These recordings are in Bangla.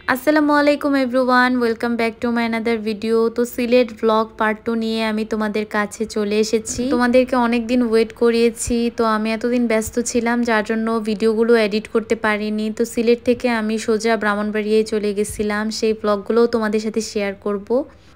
আসসালামু আলাইকুম everyone, welcome back to my another video. তো সিলেট ব্লগ পার্ট 2 নিয়ে আমি তোমাদের কাছে চলে এসেছি। তোমাদেরকে অনেকদিন ওয়েট করিয়েছি। তো আমি এতদিন ব্যস্ত ছিলাম যার জন্য ভিডিওগুলো এডিট করতে পারিনি। তো সিলেট থেকে আমি সোজা ব্রাহ্মণবাড়িয়ায় চলে গেছিলাম, সেই ব্লগগুলোও তোমাদের সাথে শেয়ার করব।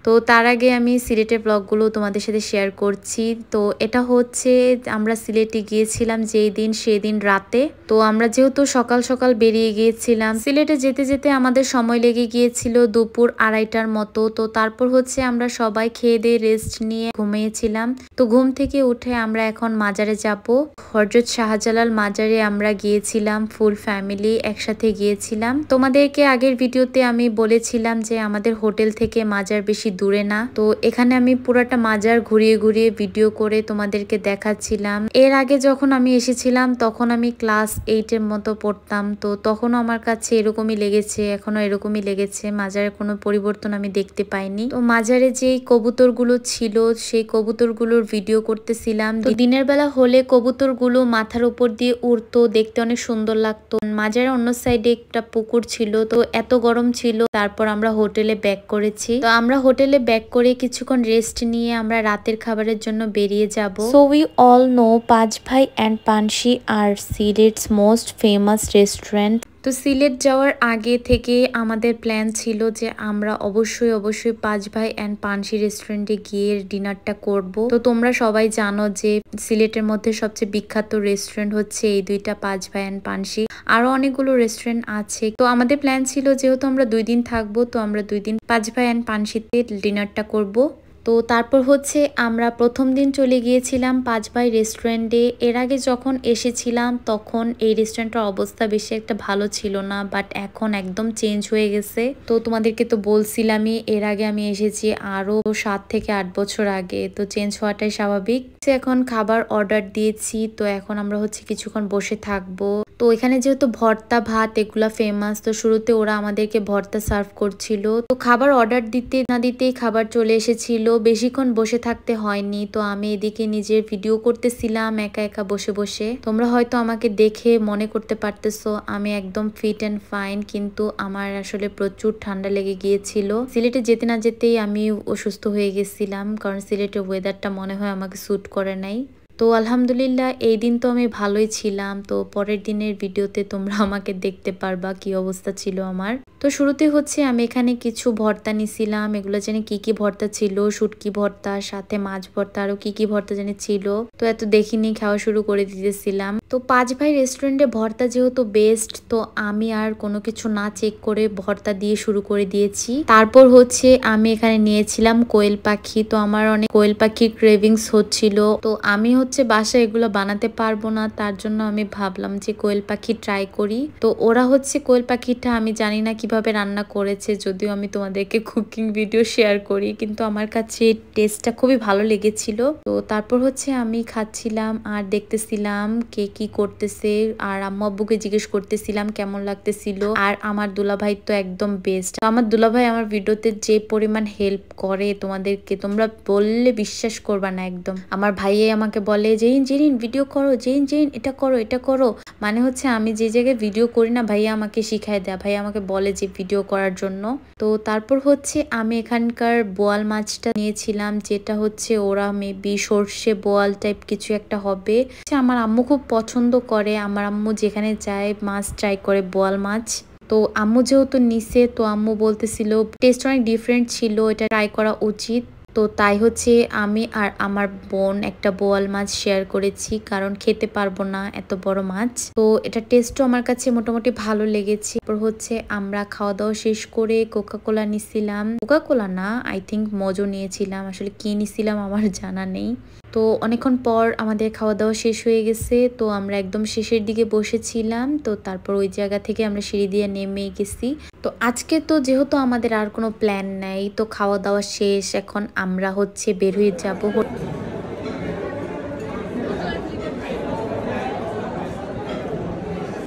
তো তার আগে আমি সিলেটের ব্লগগুলো তোমাদের সাথে শেয়ার করছি। তো এটা হচ্ছে আমরা সিলেটে গিয়েছিলাম যেই দিন সেই দিন রাতে। তো আমরা যেহেতু সকাল সকাল বেরিয়ে গিয়েছিলাম, সিলেটে যেতে যেতে আমাদের সময় লেগে গিয়েছিল দুপুর 2:30টার মতো। তো তারপর হচ্ছে আমরা সবাই খেয়ে দিয়ে রেস্ট নিয়ে ঘুমিয়েছিলাম। তো ঘুম থেকে উঠে আমরা এখন মাজারে যাব। হযরত শাহজালাল মাজারে আমরা গিয়েছিলাম, ফুল ফ্যামিলি একসাথে গিয়েছিলাম। তোমাদেরকে আগের ভিডিওতে আমি বলেছিলাম যে আমাদের হোটেল থেকে মাজার বেশি দূরে না। তো এখানে আমি পুরাটা মাজার ঘুরিয়ে ঘুরিয়ে ভিডিও করে তোমাদেরকে দেখাচ্ছিলাম। এর আগে যখন আমি এসেছিলাম তখন আমি ক্লাস 8-এর মতো পড়তাম। তো তখনও আমার কাছে এরকমই লেগেছে, এখনো এরকমই লেগেছে। মাজারের কোনো পরিবর্তন আমি দেখতে পাইনি। তো মাজারে যেই কবুতরগুলো ছিল সেই কবুতরগুলোর ভিডিও করতেছিলাম। তো দিনের বেলা হলে কবুতরগুলো মাথার উপর দিয়ে উড়তো, দেখতে অনেক সুন্দর লাগতো। মাজারের অন্য সাইডে একটা পুকুর ছিল। তো এত গরম ছিল, তারপর আমরা হোটেলে ব্যাক করেছি। তো আমরা হোটেলে ব্যাক করে কিছুক্ষণ রেস্ট নিয়ে আমরা রাতের খাবারের জন্য বেরিয়ে যাব। সো উই অল নো পাঁচ ভাই অ্যান্ড পানসি আর সিলেটস মোস্ট ফেমাস রেস্টুরেন্ট। তো সিলেট যাওয়ার আগে থেকে আমাদের প্ল্যান ছিল যে আমরা অবশ্যই পাঁচ ভাই অ্যান্ড পানসি রেস্টুরেন্টে গিয়ে ডিনারটা করব। তো তোমরা সবাই জানো যে সিলেটের মধ্যে সবচেয়ে বিখ্যাত রেস্টুরেন্ট হচ্ছে এই দুইটা, পাঁচ ভাই অ্যান্ড পানসি। আরো অনেকগুলো রেস্টুরেন্ট আছে। তো আমাদের প্ল্যান ছিল যেহেতু আমরা 2 দিন থাকবো, তো আমরা 2 দিন পাঁচ ভাই অ্যান্ড পানসিতে ডিনারটা করব। তো তারপর হচ্ছে আমরা প্রথম দিন চলে গিয়েছিলাম পাঁচ ভাই রেস্টুরেন্টে। এর আগে যখন এসেছিলাম তখন এই রেস্টুরেন্টের অবস্থা বেশি একটা ভালো ছিল না, বাট এখন একদম চেঞ্জ হয়ে গেছে। তো তোমাদেরকে তো বলছিলামই এর আগে আমি এসেছি আরো 7 থেকে 8 বছর আগে। তো চেঞ্জ হওয়াটাই স্বাভাবিক। এখন খাবার অর্ডার দিয়েছি, তো এখন আমরা হচ্ছে কিছুক্ষণ বসে থাকবো। তো এখানে যেহেতু ভর্তা ভাত এগুলা ফেমাস, তো শুরুতে ওরা আমাদেরকে ভর্তা সার্ভ করছিল। তো খাবার অর্ডার দিতে না দিতেই খাবার চলে এসেছিল, বেশিক্ষণ বসে থাকতে হয়নি। তো আমি এদিকে নিজের ভিডিও করতেছিলাম একা একা বসে বসে। তোমরা হয়তো আমাকে দেখে মনে করতে পারতেছো আমি একদম ফিট অ্যান্ড ফাইন, কিন্তু আমার আসলে প্রচুর ঠান্ডা লেগে গিয়েছিল। সিলেটে যেতে না যেতেই আমি অসুস্থ হয়ে গেছিলাম, কারণ সিলেটের ওয়েদারটা মনে হয় আমাকে স্যুট করে নাই। তো আলহামদুলিল্লাহ এই দিন তো আমি ভালোই ছিলাম। তো পরের দিনের ভিডিওতে তোমরা আমাকে দেখতে পারবা কি অবস্থা ছিল আমার। তো শুরুতে হচ্ছে আমি এখানে কিছু ভর্তা নিছিলাম, এগুলো জানি কি কি ভর্তা ছিল, শুটকি ভর্তা, সাথে মাছ ভর্তা, আরো কি কি ভর্তা জানি ছিল। তো এত দেখিনি, খাওয়া শুরু করে দিতেছিলাম। তো পাঁচ ভাই রেস্টুরেন্টে ভর্তা যেহেতু বেস্ট, তো আমি আর কোনো কিছু না চেক করে ভর্তা দিয়ে শুরু করে দিয়েছি। তারপর হচ্ছে আমি এখানে নিয়েছিলাম কোয়েল পাখি। তো আমার অনেক কোয়েল পাখির ক্রেভিংস হচ্ছিল। তো আমি হচ্ছে বাসায় এগুলো বানাতে পারবো না, তার জন্য আমি ভাবলাম যে কোয়েল পাখি ট্রাই করি। তো ওরা হচ্ছে কোয়েল পাখিটা আমি জানি না কিভাবে রান্না করেছে, যদিও আমি তোমাদেরকে কুকিং ভিডিও শেয়ার করি, কিন্তু আমার কাছে টেস্টটা খুবই ভালো লেগেছিল। তো তারপর হচ্ছে আমি খাচ্ছিলাম আর দেখতেছিলাম কে কি করতেছে, আর আম্মু আব্বুকে জিজ্ঞেস করতেছিলাম কেমন লাগতেছিল। আর আমার দুলাভাই তো একদম বেস্ট। আমার দুলাভাই আমার ভিডিওতে যে পরিমাণ হেল্প করে তোমাদেরকে তোমরা বললে বিশ্বাস করবা না। একদম আমার ভাইয়ে আমাকে বলে জেরিন জেরিন ভিডিও করো, জেরিন জেরিন এটা করো এটা করো। মানে হচ্ছে আমি যে জায়গায় ভিডিও করি না ভাইয়া আমাকে শিখায় দেয়, ভাইয়া আমাকে বলে যে ভিডিও করার জন্য। তো তারপর হচ্ছে আমি এখানকার বোয়াল মাছটা নিয়েছিলাম, যেটা হচ্ছে ওরা মেবি সর্ষে বোয়াল টাইপ কিছু একটা হবে। আমার আম্মু খুব পছন্দ করে, আমার আম্মু যেখানে যায় মাছ ট্রাই করে বোয়াল মাছ। তো আম্মু যেহেতু নিছে, তো আম্মু বলতেছিল টেস্ট অনেক ডিফারেন্ট ছিল, এটা ট্রাই করা উচিত। তো তাই হচ্ছে আমি আর আমার বোন একটা বোয়াল মাছ শেয়ার করেছি, কারণ খেতে পারবো না এত বড় মাছ। তো এটা টেস্টও আমার কাছে মোটামুটি ভালো লেগেছে। তারপর হচ্ছে আমরা খাওয়া দাওয়া শেষ করে কোকা কোলা নিছিলাম, কোকা কোলা না আই থিঙ্ক মজো নিয়েছিলাম, আসলে কি নিছিলাম আমার জানা নেই। তো অনেকক্ষণ পর আমাদের খাওয়া দাওয়া শেষ হয়ে গেছে। তো আমরা একদম শেষের দিকে বসেছিলাম। তো তারপর ওই জায়গা থেকে আমরা সিঁড়ি দিয়ে নেমে গেছি। তো আজকে তো যেহেতু আমাদের আর কোনো প্ল্যান নাই, তো খাওয়া দাওয়া শেষ, এখন আমরা হচ্ছে বের হয়ে যাব।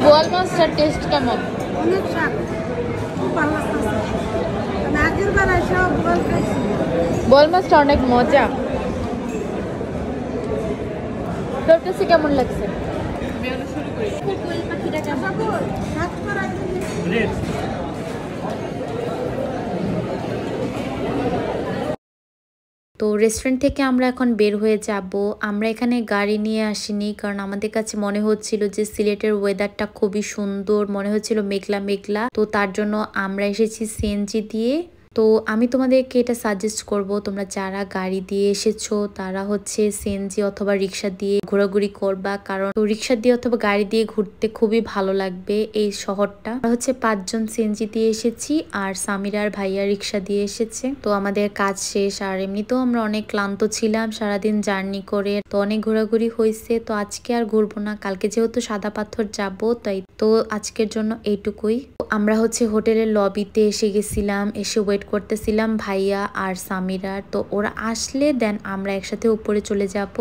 বোয়াল মাছটার টেস্ট কেমন? অনেক স্বাদ, খুব ভালো লাগতেছে। আগের বার এসে বোয়াল খাইছি। বোয়াল মাছটা অনেক মজা। তোর কাছে কেমন লাগছে? কোয়েল পাখিটা কেমন? তো রেস্টুরেন্ট থেকে আমরা এখন বের হয়ে যাব। আমরা এখানে গাড়ি নিয়ে আসিনি, কারণ আমাদের কাছে মনে হচ্ছিল যে সিলেটের ওয়েদারটা খুবই সুন্দর, মনে হচ্ছিল মেঘলা মেঘলা। তো তার জন্য আমরা এসেছি সিএনজি দিয়ে। তো আমি তোমাদেরকে এটা সাজেস্ট করব, তোমরা যারা গাড়ি দিয়ে এসেছো তারা হচ্ছে সিএনজি অথবা রিক্সা দিয়ে ঘোরাঘুরি করবা, কারণ রিক্সা দিয়ে অথবা গাড়ি দিয়ে ঘুরতে খুবই ভালো লাগবে এই শহরটা। আমরা হচ্ছে 5 জন সিএনজি দিয়ে এসেছি, আর সামিরার ভাইয়া রিক্সা দিয়ে এসেছে। তো আমাদের কাজ শেষ, আর এমনিতেও আমরা অনেক ক্লান্ত ছিলাম সারাদিন জার্নি করে, তো অনেক ঘোরাঘুরি হয়েছে। তো আজকে আর ঘুরবো না, কালকে যেহেতু সাদা পাথর যাব, তাই তো আজকের জন্য এইটুকুই। আমরা হচ্ছে হোটেলের লবিতে এসে গেছিলাম, এসে ওয়েট করতেছিলাম ভাইয়া আর সামিরার। তো ওরা আসলে দেন আমরা একসাথে উপরে চলে যাব।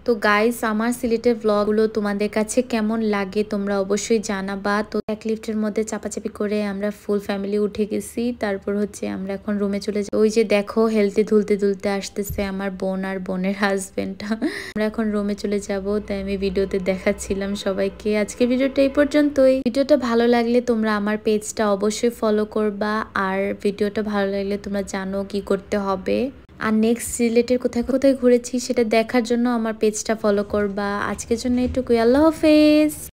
তো গাইস, আমার সিলেটের ব্লগগুলো তোমাদের কাছে কেমন লাগে তোমরা অবশ্যই জানাবা। তো এক লিফটের মধ্যে চাপাচাপি করে আমরা ফুল ফ্যামিলি উঠে গেছি। তারপর হচ্ছে আমরা এখন রুমে চলে যাই। ওই যে দেখো হেলতে ধুলতে ধুলতে আসতেছে আমার বোন আর বোনের হাজবেন্ডটা। আমরা এখন রুমে চলে যাব, তাই আমি ভিডিওতে দেখাচ্ছিলাম সবাইকে। আজকে ভিডিওটা এই পর্যন্তই। ভিডিওটা ভালো লাগলে তোমরা আমার পেজটা অবশ্যই ফলো করবা, আর ভিডিওটা ভালো লাগলে তোমরা জানো কি করতে হবে। আর নেক্সট সিলেটের কোথায় কোথায় ঘুরেছি সেটা দেখার জন্য আমার পেজটা ফলো করবা। আজকের জন্য এটুকুই। আল্লাহ হাফেজ।